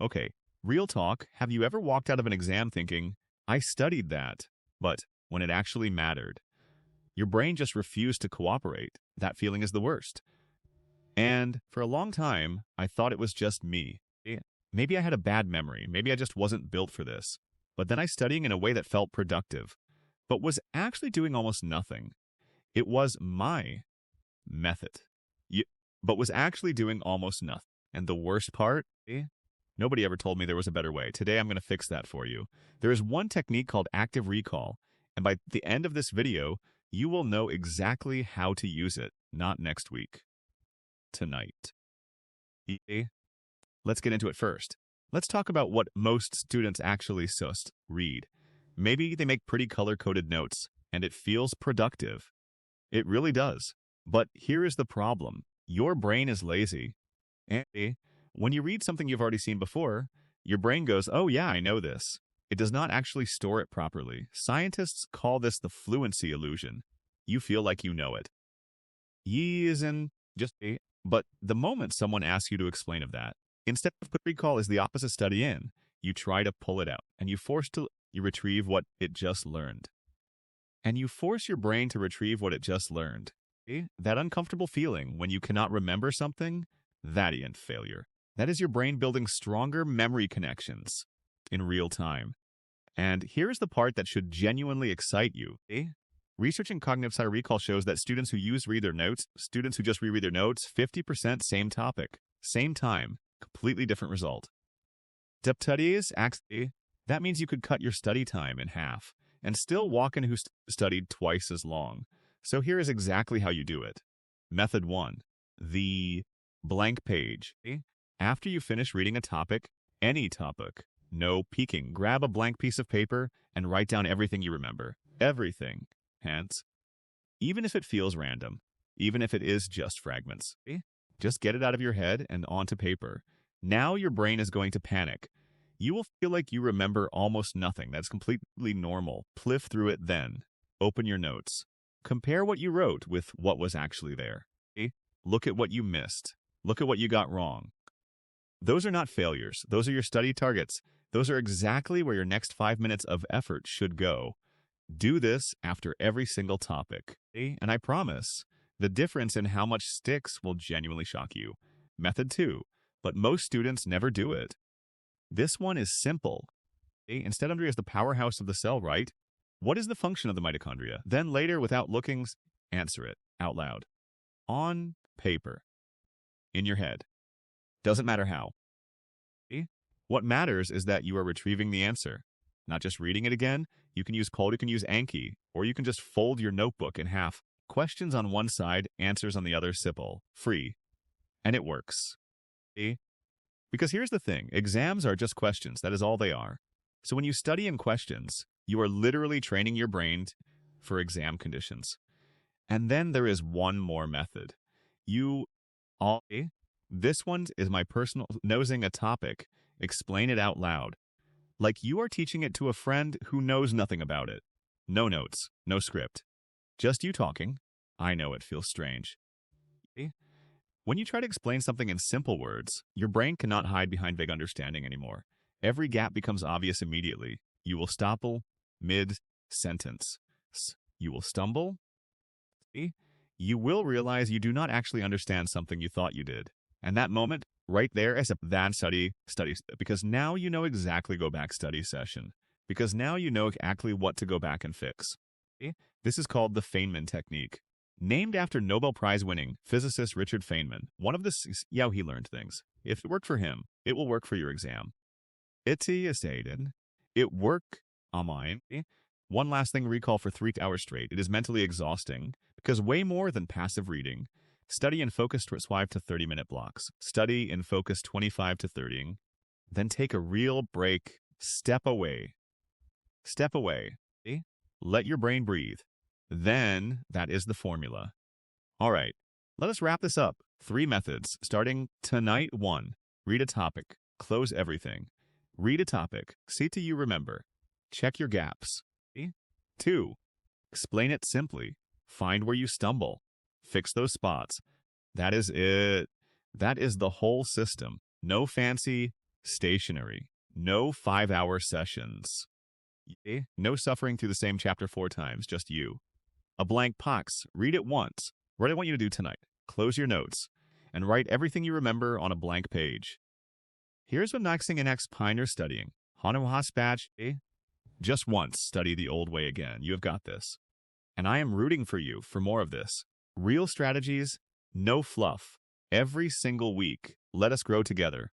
Okay, real talk, have you ever walked out of an exam thinking, I studied that, but when it actually mattered, your brain just refused to cooperate? That feeling is the worst. And for a long time, I thought it was just me. Maybe I had a bad memory. Maybe I just wasn't built for this. But then I studying in a way that felt productive, but was actually doing almost nothing. It was my method, but was actually doing almost nothing. And the worst part, nobody ever told me there was a better way. Today, I'm going to fix that for you. There is one technique called active recall. And by the end of this video, you will know exactly how to use it, not next week, tonight. Let's get into it first. Let's talk about what most students actually read. Maybe they make pretty color-coded notes, and it feels productive. It really does. But here is the problem. Your brain is lazy. And when you read something you've already seen before, your brain goes, oh yeah, I know this. It does not actually store it properly. Scientists call this the fluency illusion. You feel like you know it. But the moment someone asks you to explain of that, instead of recall is the opposite study in, you try to pull it out, and you retrieve what it just learned. And you force your brain to retrieve what it just learned. That uncomfortable feeling when you cannot remember something, that ain't failure. That is your brain building stronger memory connections in real time. And here's the part that should genuinely excite you. Research in cognitive style recall shows that students who read their notes, students who just reread their notes, 50% same topic, same time, completely different result. That means you could cut your study time in half and still walk in who studied twice as long. So here is exactly how you do it. Method 1, the blank page. After you finish reading a topic, any topic, no peeking, grab a blank piece of paper and write down everything you remember. Everything. Hence, even if it feels random, even if it is just fragments, just get it out of your head and onto paper. Now your brain is going to panic. You will feel like you remember almost nothing. That's completely normal. Pliff through it then. Open your notes. Compare what you wrote with what was actually there. Look at what you missed. Look at what you got wrong. Those are not failures. Those are your study targets. Those are exactly where your next 5 minutes of effort should go. Do this after every single topic. And I promise, the difference in how much sticks will genuinely shock you. Method 2, but most students never do it. This one is simple. Instead of as the powerhouse of the cell, right? What is the function of the mitochondria? Then later, without looking, answer it out loud. On paper. In your head. Doesn't matter how. What matters is that you are retrieving the answer. Not just reading it again. You can use cold, you can use Anki, or you can just fold your notebook in half. Questions on one side, answers on the other, simple, free. And it works. Because here's the thing, exams are just questions. That is all they are. So when you study in questions, you are literally training your brain for exam conditions. And then there is one more method. This one is my personal nosing a topic, explain it out loud. Like you are teaching it to a friend who knows nothing about it. No notes, no script. Just you talking. I know it feels strange. When you try to explain something in simple words, your brain cannot hide behind vague understanding anymore. Every gap becomes obvious immediately. You will stopple mid-sentence. You will stumble. You will realize you do not actually understand something you thought you did. And that moment, right there, is a bad study, because now you know exactly go back study session. Because now you know exactly what to go back and fix. This is called the Feynman technique. Named after Nobel Prize-winning physicist Richard Feynman, one of the how he learned things. If it worked for him, it will work for your exam. It work on mine. One last thing, recall for 3 hours straight. It is mentally exhausting because way more than passive reading. Study in focused 5 to 30-minute blocks. Study in focused 25 to 30. Then take a real break. Step away. Step away. Let your brain breathe. Then that is the formula. All right, let us wrap this up. 3 methods, starting tonight. 1, read a topic, close everything. Read a topic, see till you remember. Check your gaps. 2, explain it simply. Find where you stumble. Fix those spots. That is it. That is the whole system. No fancy Stationary. No 5-hour sessions. No suffering through the same chapter 4 times, just you. A blank box. Read it once. What I want you to do tonight. Close your notes and write everything you remember on a blank page. Here's what Naxing and X Pine are studying. Hanawahas batch. Just once, study the old way again. You have got this. And I am rooting for you for more of this. Real strategies, no fluff. Every single week, let us grow together.